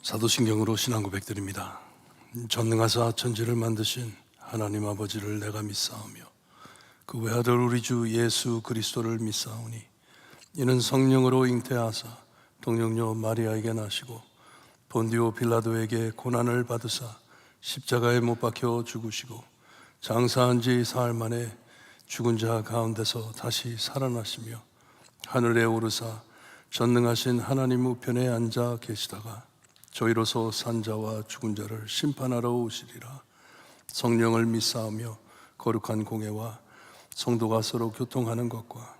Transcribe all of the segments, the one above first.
사도신경으로 신앙 고백드립니다. 전능하사 천지를 만드신 하나님 아버지를 내가 믿사오며 그 외아들 우리 주 예수 그리스도를 믿사오니 이는 성령으로 잉태하사 동정녀 마리아에게 나시고 본디오 빌라도에게 고난을 받으사 십자가에 못 박혀 죽으시고 장사한 지 사흘 만에 죽은 자 가운데서 다시 살아나시며 하늘에 오르사 전능하신 하나님 우편에 앉아 계시다가 저희로서 산 자와 죽은 자를 심판하러 오시리라. 성령을 믿사오며 거룩한 공회와 성도가 서로 교통하는 것과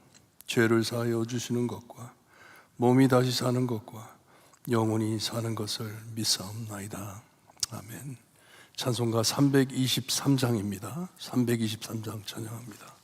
죄를 사하여 주시는 것과 몸이 다시 사는 것과 영원히 사는 것을 믿사옵나이다. 아멘. 찬송가 323장입니다. 323장 찬양합니다.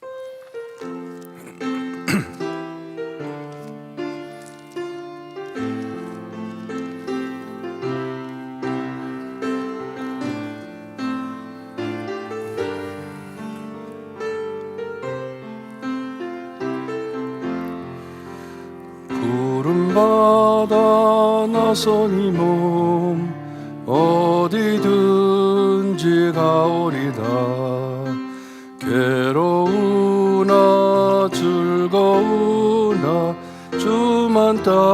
구름바다 나선 이 몸 어디든지 가오리다. 괴로우나 즐거우나 주만 따라가오리니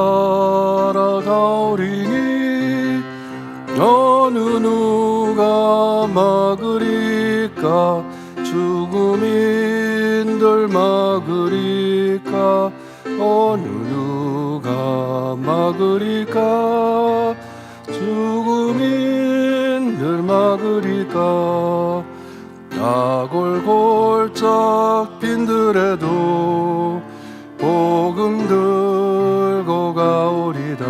어느 누가 막으리까 죽음인들 막으리까 어느 누가 막으리까 죽음인들 막으리까. 다골골짝 빈들에도 복음 들고 가오리다.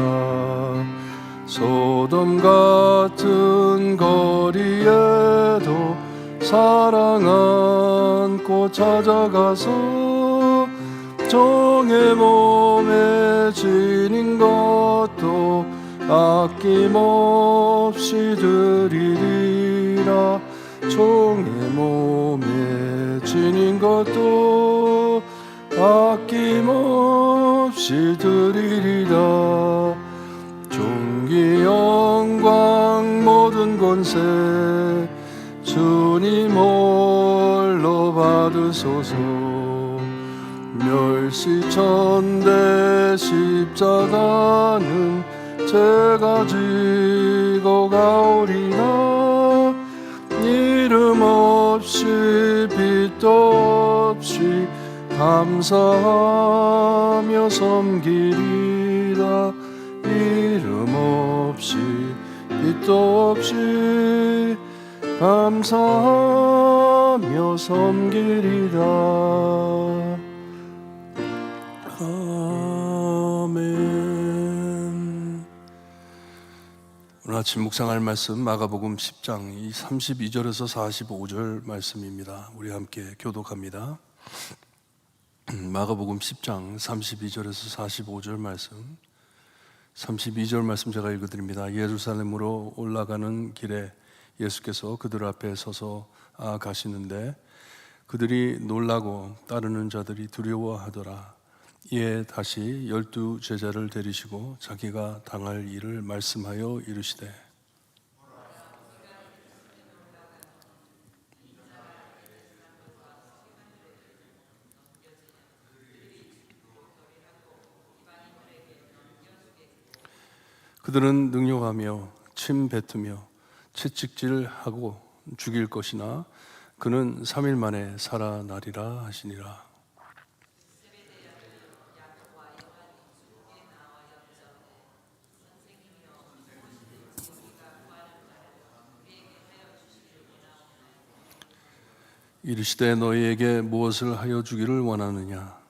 소돔 같은 거리에도 사랑 안고 찾아가서 종의 몸에 지닌 것도 아낌없이 드리리라. 종의 몸에 지닌 것도 아낌없이 드리리라. 존귀 영광 모든 권세 주님 홀로 받으소서. 멸시천대 십자가는 제가 지고 가오리라. 이름 없이 빛도 없이 감사하며 섬기리라. 이름 없이 빛도 없이 감사하며 섬기리라. 아멘. 오늘 아침 묵상할 말씀 마가복음 10장 이 32절에서 45절 말씀입니다. 우리 함께 교독합니다. 마가복음 10장 32절에서 45절 말씀. 32절 말씀 제가 읽어드립니다. 예루살렘으로 올라가는 길에 예수께서 그들 앞에 서서 가시는데 그들이 놀라고 따르는 자들이 두려워하더라. 이에 다시 12 제자를 데리시고 자기가 당할 일을 말씀하여 이르시되 그들은 능욕하며 침 뱉으며 채찍질하고 죽일 것이나 그는 3일 만에 살아나리라 하시니라. 이르시되 너희에게 무엇을 하여 주기를 원하느냐.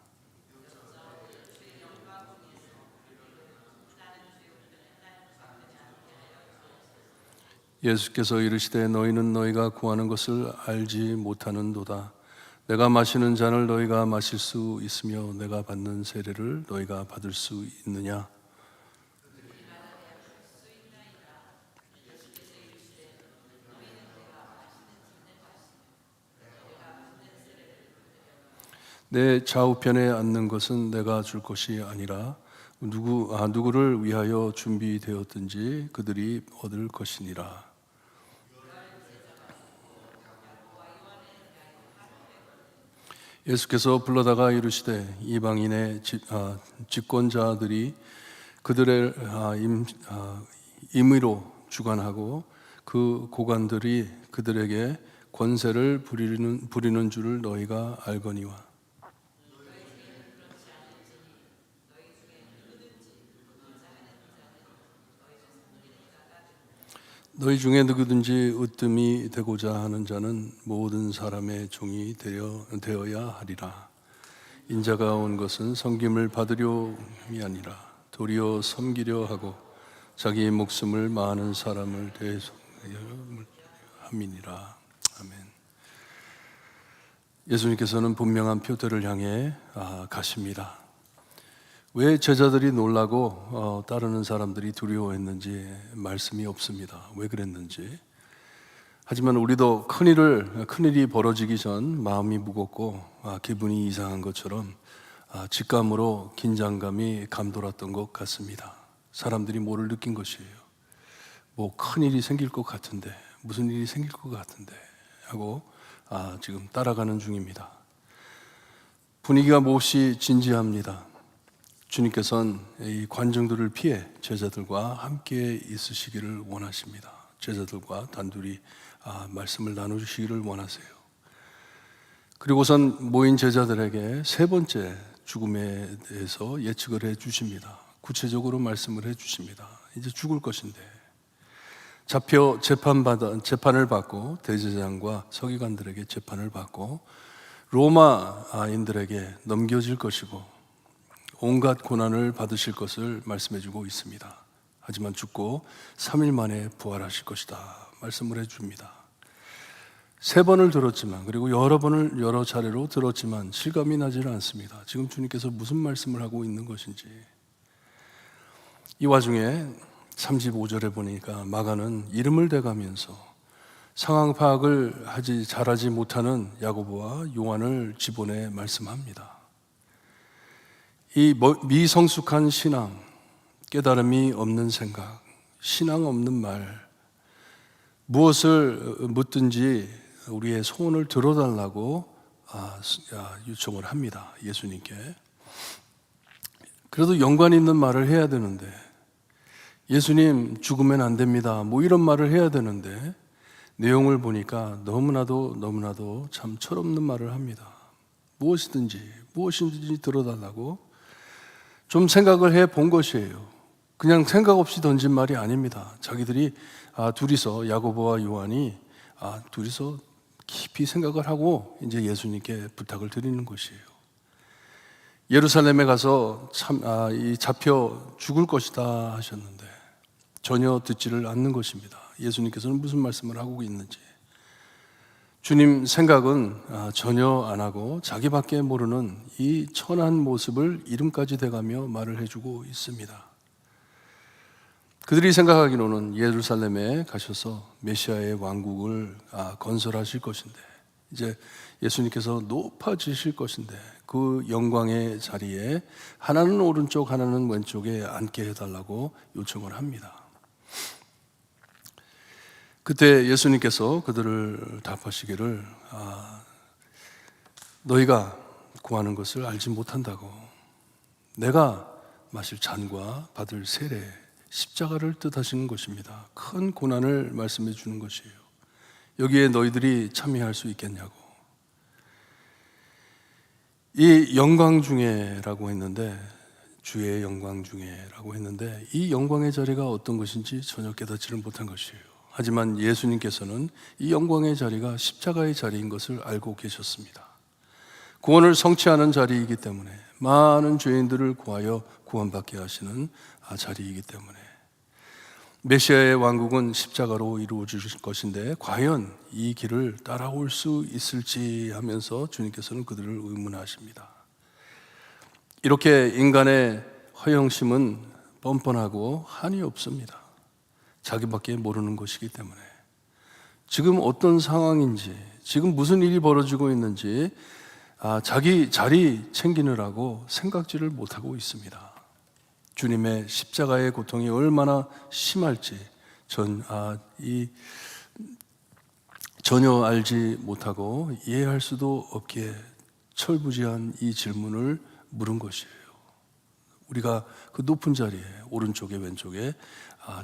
예수께서 이르시되 너희는 너희가 구하는 것을 알지 못하는도다. 내가 마시는 잔을 너희가 마실 수 있으며 내가 받는 세례를 너희가 받을 수 있느냐. 내 좌우편에 앉는 것은 내가 줄 것이 아니라 누구를 위하여 준비되었든지 그들이 얻을 것이니라. 예수께서 불러다가 이르시되 이방인의 집권자들이 그들의 임의로 주관하고 그 고관들이 그들에게 권세를 부리는 줄을 너희가 알거니와. 너희 중에 누구든지 으뜸이 되고자 하는 자는 모든 사람의 종이 되어야 하리라. 인자가 온 것은 섬김을 받으려이 아니라 도리어 섬기려 하고 자기 목숨을 많은 사람을 대속하여 함이니라. 아멘. 예수님께서는 분명한 표대를 향해 가십니다. 왜 제자들이 놀라고 따르는 사람들이 두려워했는지 말씀이 없습니다. 왜 그랬는지. 하지만 우리도 큰일이 벌어지기 전 마음이 무겁고 기분이 이상한 것처럼 직감으로 긴장감이 감돌았던 것 같습니다. 사람들이 뭐를 느낀 것이에요. 뭐 큰일이 생길 것 같은데, 무슨 일이 생길 것 같은데 하고 지금 따라가는 중입니다. 분위기가 몹시 진지합니다. 주님께서는 이 관중들을 피해 제자들과 함께 있으시기를 원하십니다. 제자들과 단둘이 말씀을 나누시기를 원하세요. 그리고선 모인 제자들에게 세 번째 죽음에 대해서 예측을 해 주십니다. 구체적으로 말씀을 해 주십니다. 이제 죽을 것인데 잡혀 재판을 받고 대제사장과 서기관들에게 재판을 받고 로마인들에게 넘겨질 것이고 온갖 고난을 받으실 것을 말씀해 주고 있습니다. 하지만 죽고 3일 만에 부활하실 것이다 말씀을 해줍니다. 세 번을 들었지만, 그리고 여러 차례로 들었지만 실감이 나지는 않습니다. 지금 주님께서 무슨 말씀을 하고 있는 것인지. 이 와중에 35절에 보니까 마가는 이름을 대가면서 상황 파악을 잘하지 못하는 야고보와 요한을 지본해 말씀합니다. 이 미성숙한 신앙, 깨달음이 없는 생각, 신앙 없는 말, 무엇을 묻든지 우리의 소원을 들어달라고 요청을 합니다. 예수님께. 그래도 연관 있는 말을 해야 되는데, 예수님 죽으면 안 됩니다, 뭐 이런 말을 해야 되는데 내용을 보니까 너무나도 참 철없는 말을 합니다. 무엇인지 들어달라고 좀 생각을 해 본 것이에요. 그냥 생각 없이 던진 말이 아닙니다. 자기들이 둘이서, 야고보와 요한이 둘이서 깊이 생각을 하고 이제 예수님께 부탁을 드리는 것이에요. 예루살렘에 가서 잡혀 죽을 것이다 하셨는데 전혀 듣지를 않는 것입니다. 예수님께서는 무슨 말씀을 하고 있는지. 주님 생각은 전혀 안 하고 자기밖에 모르는 이 천한 모습을 이름까지 대가며 말을 해주고 있습니다. 그들이 생각하기로는 예루살렘에 가셔서 메시아의 왕국을 건설하실 것인데, 이제 예수님께서 높아지실 것인데 그 영광의 자리에 하나는 오른쪽 하나는 왼쪽에 앉게 해달라고 요청을 합니다. 그때 예수님께서 그들을 답하시기를 너희가 구하는 것을 알지 못한다고. 내가 마실 잔과 받을 세례, 십자가를 뜻하시는 것입니다. 큰 고난을 말씀해 주는 것이에요. 여기에 너희들이 참여할 수 있겠냐고. 이 영광 중에라고 했는데, 주의 영광 중에라고 했는데, 이 영광의 자리가 어떤 것인지 전혀 깨닫지를 못한 것이에요. 하지만 예수님께서는 이 영광의 자리가 십자가의 자리인 것을 알고 계셨습니다. 구원을 성취하는 자리이기 때문에, 많은 죄인들을 구하여 구원받게 하시는 자리이기 때문에, 메시아의 왕국은 십자가로 이루어질 것인데 과연 이 길을 따라올 수 있을지 하면서 주님께서는 그들을 의문하십니다. 이렇게 인간의 허영심은 뻔뻔하고 한이 없습니다. 자기밖에 모르는 것이기 때문에 지금 어떤 상황인지, 지금 무슨 일이 벌어지고 있는지 자기 자리 챙기느라고 생각지를 못하고 있습니다. 주님의 십자가의 고통이 얼마나 심할지 전혀 알지 못하고 이해할 수도 없기에 철부지한 이 질문을 물은 것이에요. 우리가 그 높은 자리에 오른쪽에 왼쪽에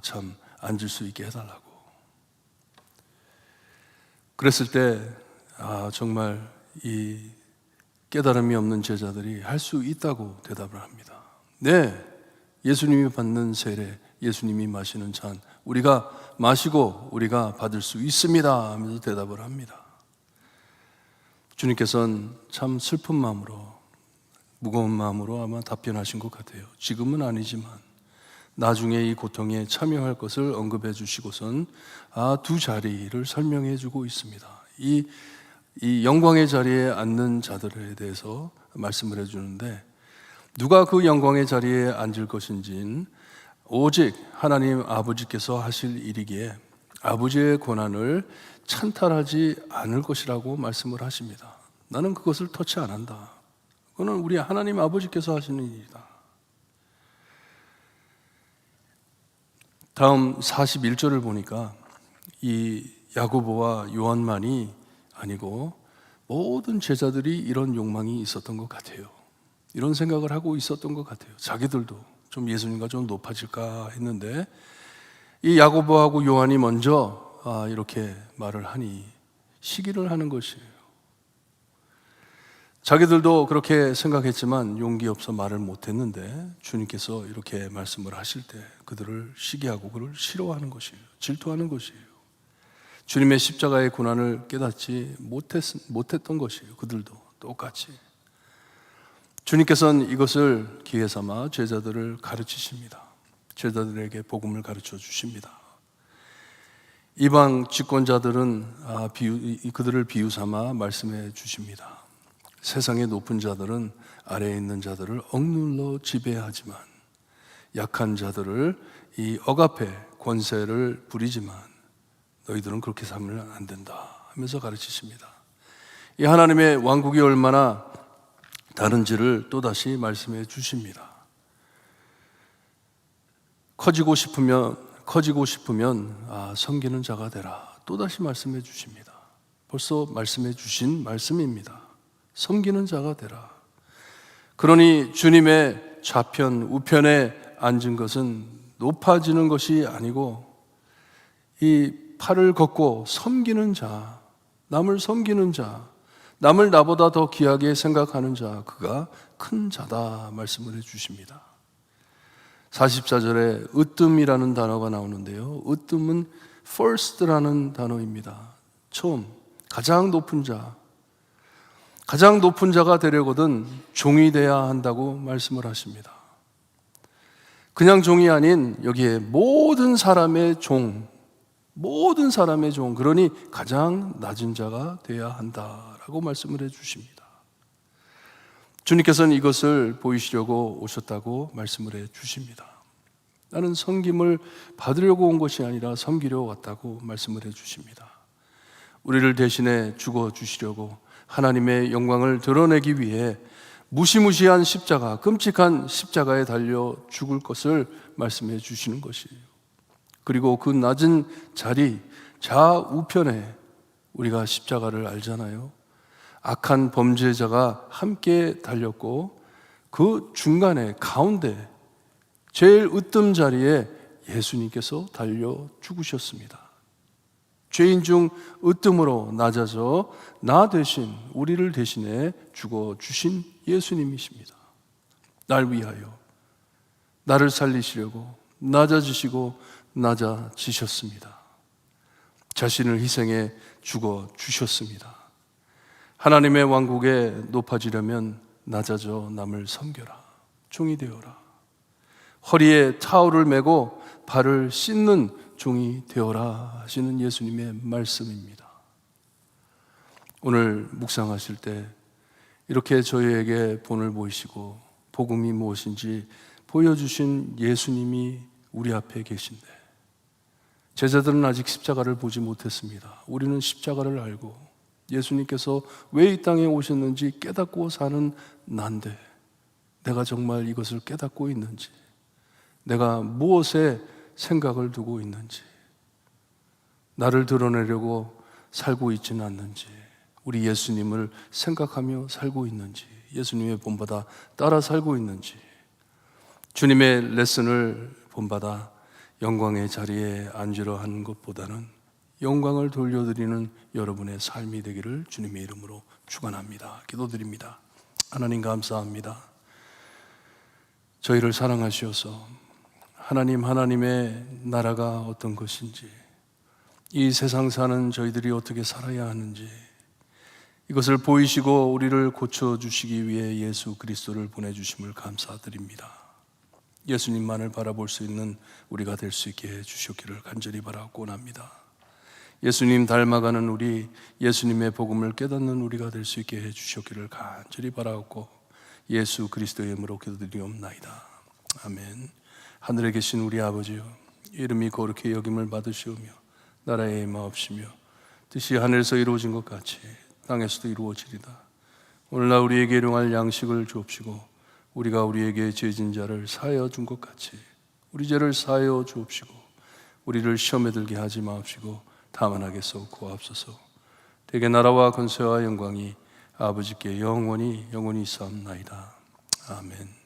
참 앉을 수 있게 해달라고. 그랬을 때 정말 이 깨달음이 없는 제자들이 할 수 있다고 대답을 합니다. 네, 예수님이 받는 세례, 예수님이 마시는 잔 우리가 마시고 우리가 받을 수 있습니다 하면서 대답을 합니다. 주님께서는 참 슬픈 마음으로, 무거운 마음으로 아마 답변하신 것 같아요. 지금은 아니지만 나중에 이 고통에 참여할 것을 언급해 주시고선 두 자리를 설명해 주고 있습니다. 이 영광의 자리에 앉는 자들에 대해서 말씀을 해주는데, 누가 그 영광의 자리에 앉을 것인지는 오직 하나님 아버지께서 하실 일이기에 아버지의 권한을 찬탈하지 않을 것이라고 말씀을 하십니다. 나는 그것을 터치 안 한다. 그거는 우리 하나님 아버지께서 하시는 일이다. 다음 41절을 보니까 이 야고보와 요한만이 아니고 모든 제자들이 이런 욕망이 있었던 것 같아요. 이런 생각을 하고 있었던 것 같아요. 자기들도 좀 예수님과 좀 높아질까 했는데 이 야고보하고 요한이 먼저 이렇게 말을 하니 시기를 하는 것이에요. 자기들도 그렇게 생각했지만 용기 없어 말을 못했는데 주님께서 이렇게 말씀을 하실 때 그들을 시기하고 그를 싫어하는 것이에요. 질투하는 것이에요. 주님의 십자가의 고난을 깨닫지 못했던 것이에요. 그들도 똑같이. 주님께서는 이것을 기회 삼아 제자들을 가르치십니다. 제자들에게 복음을 가르쳐 주십니다. 이방 집권자들은 그들을 비유 삼아 말씀해 주십니다. 세상의 높은 자들은 아래에 있는 자들을 억눌러 지배하지만 약한 자들을 이 억압해 권세를 부리지만 너희들은 그렇게 살면 안 된다 하면서 가르치십니다. 이 하나님의 왕국이 얼마나 다른지를 또다시 말씀해 주십니다. 커지고 싶으면 섬기는 자가 되라. 또다시 말씀해 주십니다. 벌써 말씀해 주신 말씀입니다. 섬기는 자가 되라. 그러니 주님의 좌편 우편에 앉은 것은 높아지는 것이 아니고 이 팔을 걷고 섬기는 자, 남을 섬기는 자, 남을 나보다 더 귀하게 생각하는 자, 그가 큰 자다 말씀을 해주십니다. 44절에 으뜸이라는 단어가 나오는데요, 으뜸은 first라는 단어입니다. 처음, 가장 높은 자, 가장 높은 자가 되려거든 종이 되어야 한다고 말씀을 하십니다. 그냥 종이 아닌 여기에 모든 사람의 종, 그러니 가장 낮은 자가 되어야 한다라고 말씀을 해주십니다. 주님께서는 이것을 보이시려고 오셨다고 말씀을 해주십니다. 나는 섬김을 받으려고 온 것이 아니라 섬기려 왔다고 말씀을 해주십니다. 우리를 대신해 죽어주시려고 하나님의 영광을 드러내기 위해 무시무시한 십자가, 끔찍한 십자가에 달려 죽을 것을 말씀해 주시는 것이에요. 그리고 그 낮은 자리 좌우편에 우리가 십자가를 알잖아요. 악한 범죄자가 함께 달렸고 그 중간에 가운데 제일 으뜸 자리에 예수님께서 달려 죽으셨습니다. 죄인 중 으뜸으로 낮아져 나 대신 우리를 대신해 죽어주신 예수님이십니다. 날 위하여 나를 살리시려고 낮아지시고 낮아지셨습니다. 자신을 희생해 죽어주셨습니다. 하나님의 왕국에 높아지려면 낮아져 남을 섬겨라. 종이 되어라. 허리에 타올을 메고 발을 씻는 종이 되어라 하시는 예수님의 말씀입니다. 오늘 묵상하실 때 이렇게 저희에게 본을 보이시고 복음이 무엇인지 보여주신 예수님이 우리 앞에 계신데 제자들은 아직 십자가를 보지 못했습니다. 우리는 십자가를 알고 예수님께서 왜 이 땅에 오셨는지 깨닫고 사는 난데 내가 정말 이것을 깨닫고 있는지, 내가 무엇에 생각을 두고 있는지, 나를 드러내려고 살고 있지는 않는지, 우리 예수님을 생각하며 살고 있는지, 예수님의 본받아 따라 살고 있는지, 주님의 레슨을 본받아 영광의 자리에 앉으려 하는 것보다는 영광을 돌려드리는 여러분의 삶이 되기를 주님의 이름으로 축원합니다. 기도드립니다. 하나님 감사합니다. 저희를 사랑하시어서 하나님의 나라가 어떤 것인지, 이 세상 사는 저희들이 어떻게 살아야 하는지 이것을 보이시고 우리를 고쳐주시기 위해 예수 그리스도를 보내주심을 감사드립니다. 예수님만을 바라볼 수 있는 우리가 될 수 있게 해주셨기를 간절히 바라고 원합니다. 예수님 닮아가는 우리, 예수님의 복음을 깨닫는 우리가 될 수 있게 해주셨기를 간절히 바라고 예수 그리스도의 이름으로 기도드리옵나이다. 아멘. 하늘에 계신 우리 아버지여, 이름이 거룩히 여김을 받으시오며 나라의 임하옵시며 뜻이 하늘에서 이루어진 것 같이 땅에서도 이루어지리다. 오늘날 우리에게 일용할 양식을 주옵시고 우리가 우리에게 죄진 자를 사하여 준 것 같이 우리 죄를 사하여 주옵시고 우리를 시험에 들게 하지 마옵시고 다만 악에서 구하옵소서. 대개 나라와 권세와 영광이 아버지께 영원히 있사옵나이다. 아멘.